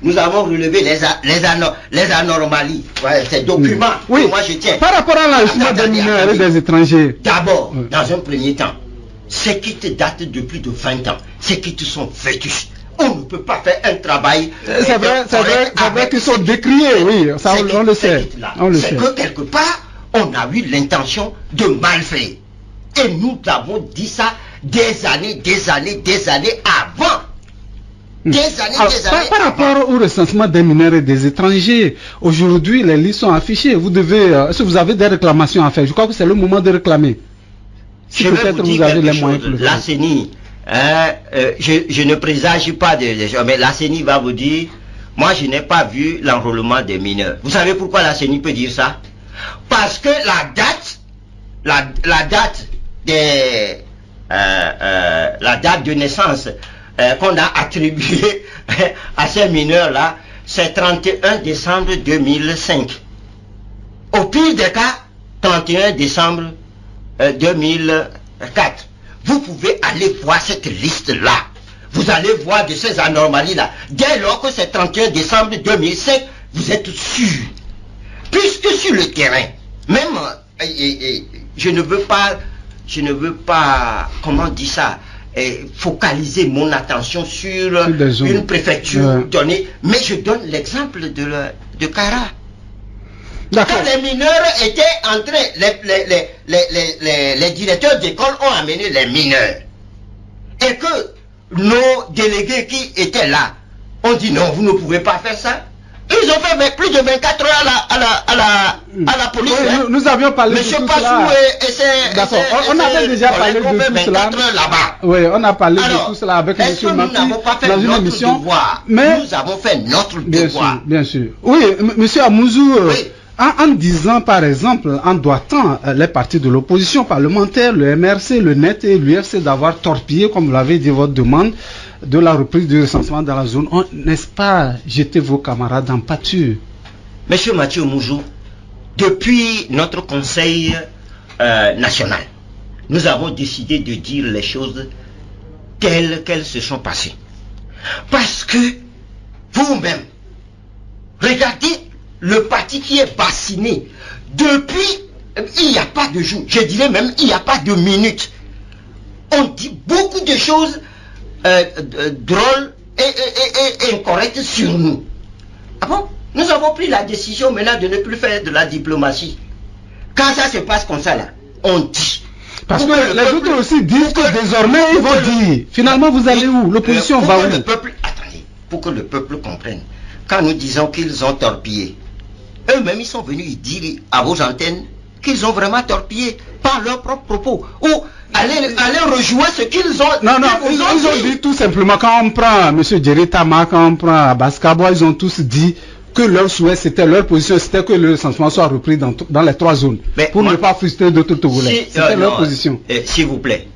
Nous avons relevé les anomalies. Ces documents que moi je tiens. Par rapport à l'enrichissement des mineurs et des étrangers. D'abord, dans un premier temps, ces kits datent de plus de 20 ans. Ces kits sont vétustes. On ne peut pas faire un travail. C'est vrai qu'ils sont décriés, oui, ça on le sait. C'est que quelque part, on a eu l'intention de mal faire. Et nous avons dit ça des années avant. Par rapport au recensement des mineurs et des étrangers, aujourd'hui les listes sont affichées. Vous devez, est-ce que vous avez des réclamations à faire? Je crois que c'est le moment de réclamer. Si peut-être vous avez les moyens pour le faire. La CENI, je ne présage pas des choses, mais la CENI va vous dire, moi je n'ai pas vu l'enrôlement des mineurs. Vous savez pourquoi la CENI peut dire ça? Parce que la date de naissance qu'on a attribuée à ces mineurs-là, c'est 31 décembre 2005. Au pire des cas, 31 décembre 2004. Vous pouvez aller voir cette liste-là. Vous allez voir de ces anomalies-là. Dès lors que c'est 31 décembre 2005, vous êtes sûr. Puisque sur le terrain, même, je ne veux pas, comment on dit ça, focaliser mon attention sur une préfecture donnée, mais je donne l'exemple de Kara. Quand les mineurs étaient entrés, les directeurs d'école ont amené les mineurs. Et que nos délégués qui étaient là ont dit non, vous ne pouvez pas faire ça. Ils ont fait plus de 24 heures à la police. Oui, hein. nous avions parlé Monsieur de tout Passou cela. et ses... D'accord, on avait déjà parlé de tout cela. là-bas. Oui, on a parlé Alors, de tout cela avec est-ce que M. nous Mati n'avons pas fait dans une notre émission. devoir? Mais Nous avons fait notre bien devoir. sûr, bien sûr. Oui, Monsieur Amouzou, Oui. en disant par exemple, en doigtant les partis de l'opposition parlementaire, le MRC, le NET et l'UFC d'avoir torpillé, comme vous l'avez dit, votre demande de la reprise du recensement dans la zone, n'est-ce pas jeter vos camarades en pâture? Monsieur Mathieu Mouzou, depuis notre conseil national, nous avons décidé de dire les choses telles qu'elles se sont passées. Parce que vous-même, regardez le parti qui est bassiné depuis, il n'y a pas de jour, je dirais même il n'y a pas de minute. On dit beaucoup de choses drôles et incorrectes sur nous. Ah bon? Nous avons pris la décision maintenant de ne plus faire de la diplomatie. Quand ça se passe comme ça là, on dit. Parce que les autres aussi disent que désormais ils vont dire. Finalement vous allez où? L'opposition va où? Attendez, pour que le peuple comprenne. Quand nous disons qu'ils ont torpillé, eux-mêmes ils sont venus dire à vos antennes qu'ils ont vraiment torpillé par leurs propres propos. Ou allez rejouer ce qu'ils ont. Non, ils ont dit tout simplement, quand on prend M. Djerry Tama, quand on prend Abbas Kaboua, ils ont tous dit que leur souhait, c'était leur position, c'était que le recensement soit repris dans les 3 zones. Mais pour ne pas frustrer d'autres Togolais. C'était leur position. S'il vous plaît,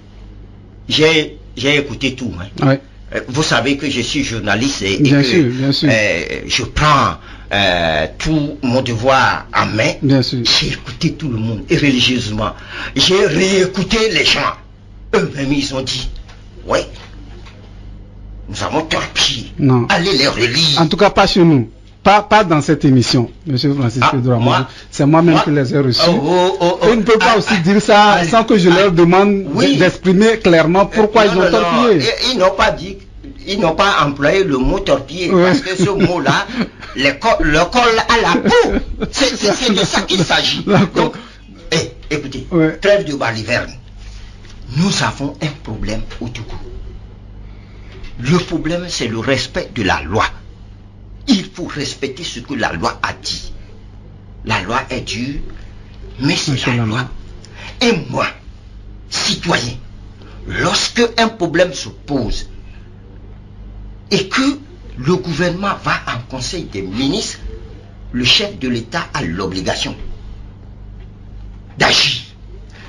j'ai écouté tout. Hein. Ouais. Vous savez que je suis journaliste et bien que sûr. Je prends tout mon devoir en main. Bien sûr. J'ai écouté tout le monde et religieusement. J'ai réécouté les gens. Eux-mêmes ils ont dit, oui, nous avons torpillé. Non. Allez les relire. En tout cas pas chez nous. Pas dans cette émission, Monsieur Francis Pedro Amouzou. C'est moi-même qui les ai reçus. Ils ne peuvent pas aussi dire ça sans que je leur demande d'exprimer clairement pourquoi ils ont torpillé. Ils n'ont pas dit, ils n'ont pas employé le mot torpiller parce que ce mot-là le colle à la peau. C'est de ça qu'il s'agit. Donc, écoutez, trêve de baliverne. Nous avons un problème au Togo. Le problème, c'est le respect de la loi. Il faut respecter ce que la loi a dit. La loi est dure, mais c'est la loi. Et moi, citoyen, lorsque un problème se pose et que le gouvernement va en conseil des ministres, le chef de l'État a l'obligation d'agir.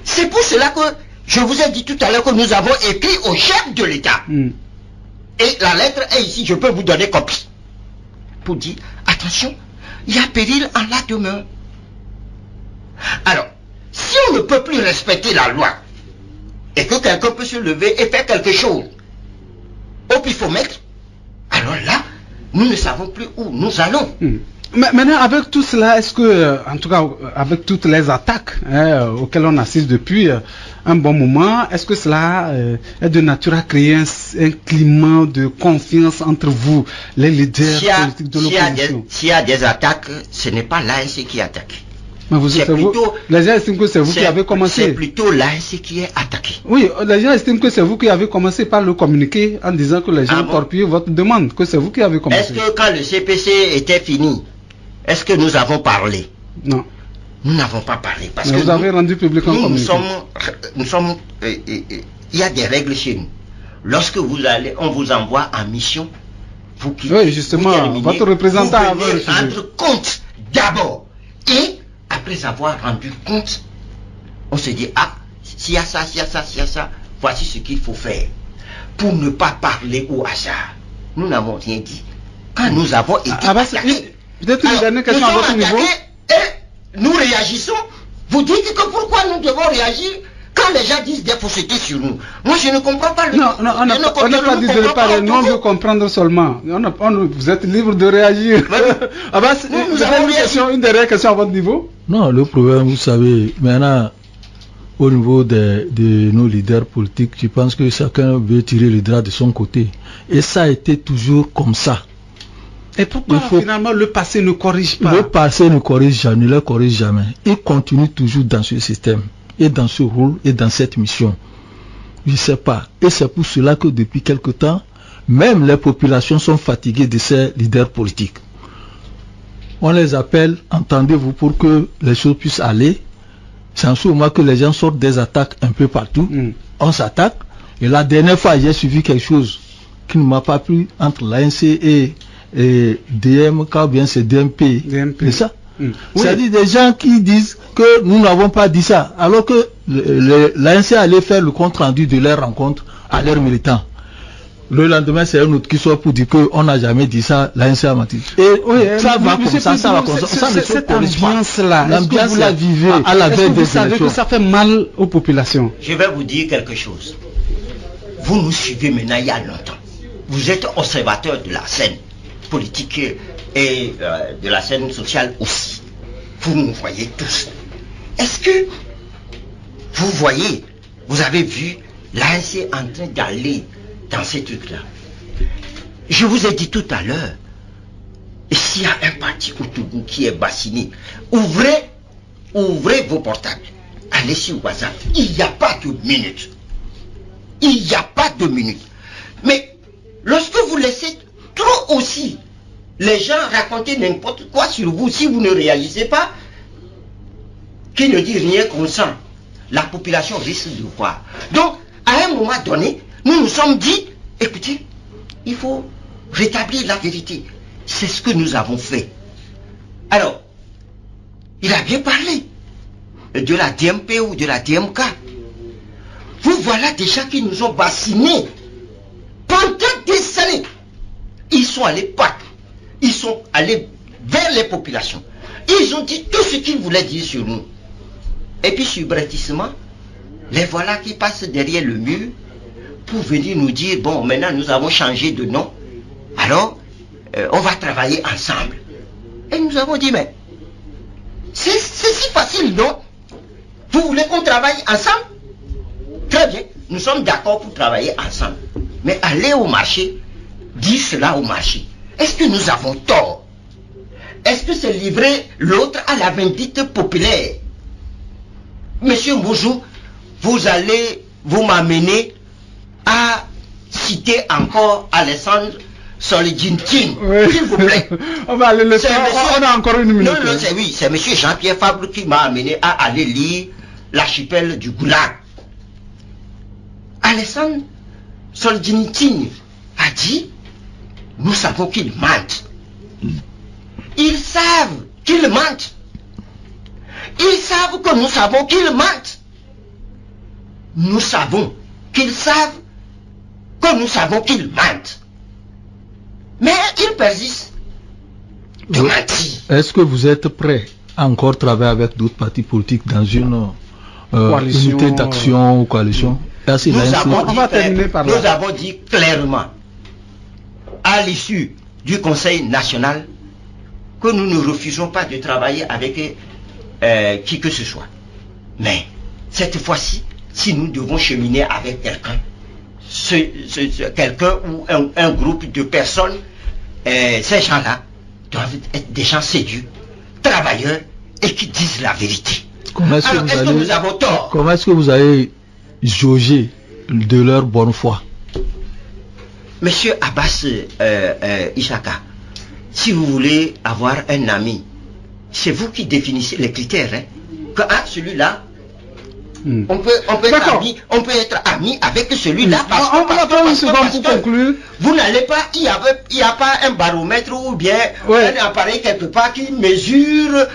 C'est pour cela que je vous ai dit tout à l'heure que nous avons écrit au chef de l'État. Et la lettre est ici, je peux vous donner copie. Pour dire, attention, il y a péril en la demeure. Alors, si on ne peut plus respecter la loi, et que quelqu'un peut se lever et faire quelque chose au pifomètre, alors là, nous ne savons plus où nous allons. Mais maintenant, avec tout cela, est-ce que, en tout cas, avec toutes les attaques auxquelles on assiste depuis un bon moment, est-ce que cela est de nature à créer un climat de confiance entre vous, les leaders politiques de l'opposition? S'il y a des attaques, ce n'est pas l'ANC qui attaque. Mais les gens estiment que c'est vous qui avez commencé. C'est plutôt l'ANC qui est attaqué. Oui, les gens estiment que c'est vous qui avez commencé par le communiquer en disant que les gens ont torpillé votre demande, que c'est vous qui avez commencé. Est-ce que quand le CPC était fini, est-ce que nous avons parlé? Non. Nous n'avons pas parlé parce que vous avez rendu public un communiqué. Il y a des règles chez nous. Lorsque vous allez, on vous envoie en mission. Vous qui oui, justement, votre représentant vous venez rendre compte d'abord. Et après avoir rendu compte, on se dit, ah, s'il y a ça, s'il y a ça, s'il y a ça, voici ce qu'il faut faire. Pour ne pas parler au hasard. Nous n'avons rien dit. Quand nous avons été attaqués, peut-être une dernière question à votre niveau. Et nous réagissons. Vous dites que pourquoi nous devons réagir quand les gens disent des faussetés sur nous? Moi, je ne comprends pas. Non, on n'a pas dit de ne pas. Nous, on veut comprendre seulement. Vous êtes libre de réagir. Une dernière question à votre niveau. Non, le problème, vous savez, maintenant, au niveau de nos leaders politiques, je pense que chacun veut tirer le drap de son côté. Et ça a été toujours comme ça. Et pourquoi finalement le passé ne corrige pas? Le passé ne corrige jamais, ne le corrige jamais. Il continue toujours dans ce système, et dans ce rôle, et dans cette mission. Je ne sais pas. Et c'est pour cela que depuis quelque temps, même les populations sont fatiguées de ces leaders politiques. on les appelle, entendez-vous, pour que les choses puissent aller. C'est en ce moment que les gens sortent des attaques un peu partout. On s'attaque. Et la dernière fois, j'ai suivi quelque chose qui ne m'a pas plu entre l'ANC et DMK, ou bien c'est DMP. C'est ça. C'est-à-dire des gens qui disent que nous n'avons pas dit ça, alors que l'ANC allait faire le compte rendu de leur rencontre à leurs militants. Le lendemain, c'est un autre qui sort pour dire qu'on n'a jamais dit ça, l'ANC a menti. Et ça va comme ça, ça va comme ça. Cette ambiance-là, l'ambiance, vous la vivez à la veille des élections. Vous savez que ça fait mal aux populations. Je vais vous dire quelque chose. Vous nous suivez maintenant il y a longtemps. Vous êtes observateur de la scène politique et de la scène sociale aussi. Vous nous voyez tous. Est-ce que vous voyez, vous avez vu l'ANC en train d'aller dans ces trucs-là? Je vous ai dit tout à l'heure, s'il y a un parti au Togo qui est bassiné, ouvrez vos portables, allez sur WhatsApp, il n'y a pas de minute. Il n'y a pas de minute. Mais lorsque vous laissez trop aussi les gens raconter n'importe quoi sur vous, si vous ne réalisez pas, qui ne dit rien qu'on sent, la population risque de voir. Donc, à un moment donné, nous nous sommes dit, écoutez, il faut rétablir la vérité. C'est ce que nous avons fait. Alors, il a bien parlé de la DMP ou de la DMK. Vous voilà des gens qui nous ont bassinés pendant des années. Ils sont allés partout. Ils sont allés vers les populations. Ils ont dit tout ce qu'ils voulaient dire sur nous. Et puis, subrepticement, les voilà qui passent derrière le mur pour venir nous dire, bon, maintenant nous avons changé de nom, alors on va travailler ensemble. Et nous avons dit, mais c'est si facile, non? Vous voulez qu'on travaille ensemble? Très bien, nous sommes d'accord pour travailler ensemble. Mais aller au marché, dire cela au marché, est-ce que nous avons tort? Est-ce que c'est livrer l'autre à la vindicte populaire? Monsieur Mouzou, vous allez vous m'amener à citer encore Alessandre Solzhenitsyn, oui. S'il vous plaît. On va aller le faire. On a encore une minute. Non, c'est monsieur Jean-Pierre Fabre qui m'a amené à aller lire l'archipel du Goulag. Alessandre Solzhenitsyn a dit, nous savons qu'ils mentent. Ils savent qu'ils mentent. Ils savent que nous savons qu'ils mentent. Nous savons qu'ils savent que nous savons qu'ils mentent. Mais ils persistent de mentir. Est-ce que vous êtes prêt à encore travailler avec d'autres partis politiques dans une unité d'action ou coalition? Nous avons dit clairement, à l'issue du Conseil national, que nous ne refusons pas de travailler avec qui que ce soit. Mais cette fois-ci, si nous devons cheminer avec quelqu'un, quelqu'un ou un groupe de personnes, ces gens-là doivent être des gens sérieux, travailleurs et qui disent la vérité. Comment est-ce que nous avons tort? Comment est-ce que vous allez jauger de leur bonne foi? Monsieur Abbas Ishaka, si vous voulez avoir un ami, c'est vous qui définissez les critères. Hein, que celui-là, on peut être ami avec celui-là. On va prendre une seconde pour conclure. Vous n'allez pas, il n'y a pas un baromètre ou bien un appareil quelque part qui mesure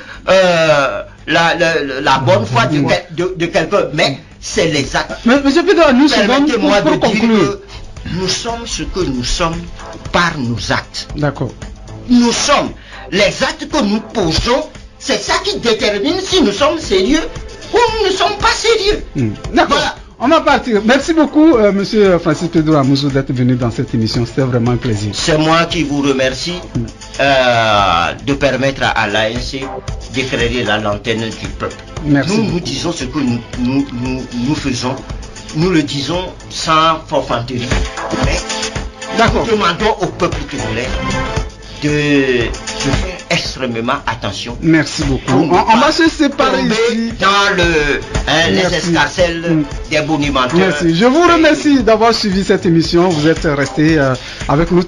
la bonne foi de quelqu'un. Mais c'est les actes. Mais monsieur Pedro, une seconde pour conclure. Nous sommes ce que nous sommes par nos actes. D'accord. Nous sommes. Les actes que nous posons, c'est ça qui détermine si nous sommes sérieux ou nous ne sommes pas sérieux. D'accord. Voilà. On va partir. Merci beaucoup, monsieur Francis Pedro Amouzou, d'être venu dans cette émission. C'était vraiment un plaisir. C'est moi qui vous remercie de permettre à l'ANC d'éclairer la lanterne du peuple. Merci. Nous disons ce que nous faisons. Nous le disons sans forfanterie. Mais nous demandons au peuple togolais de faire extrêmement attention. Merci beaucoup. On va se séparer ici. Dans les escarcelles des bonimenteurs. Merci. Je vous remercie d'avoir suivi cette émission. Vous êtes restés avec nous.